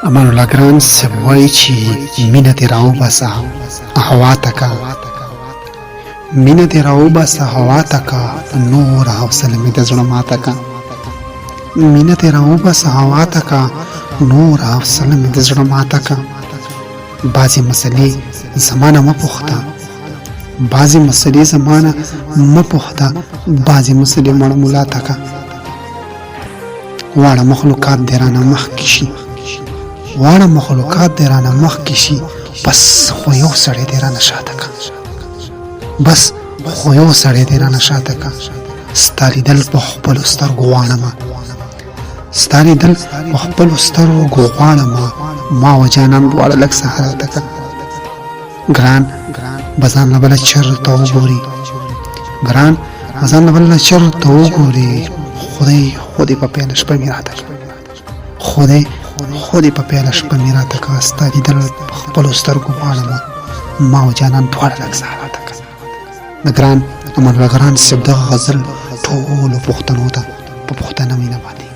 امان الله ګران صاحب وایي چې مینه دې راوباسه هوا ته که مینه دې راوباسه هوا ته که نور حوصله مې د زړه ماته که مینه دې راوباسه هوا ته که نور حوصله مې د زړه ماته که بعضې مسلې زمانه مه پوښته بعضې مسلې زمانه مه پوښته بعضې مسلې مړه ملا ته که واړه مخلوقات دې رانه مخکې شي واړه مخلوقات دې رانه مخکې شي بس خو یو سړی دې رانه شاته که بس خو یو سړی دې رانه شاته که ستا لیدل په خپلو سترګو غواړمه ستا لیدل په خپلو سترګو غواړمه ما و جانان دواړه لږ سهار ته که ګران به ځان له بله چېرته وګوري ګران به ځان له بله چېرته وګوري خدای په پیاله شپه مې راته خودی په پیاله شپه مې راته که ستا لیدل په خپلو سترګو غواړمه ما و جانان دواړه لږ سهار ته که د ګران امان الله ګران صاحب دغه غزل ټولو پښتنو ته په پښتنه مینه باندې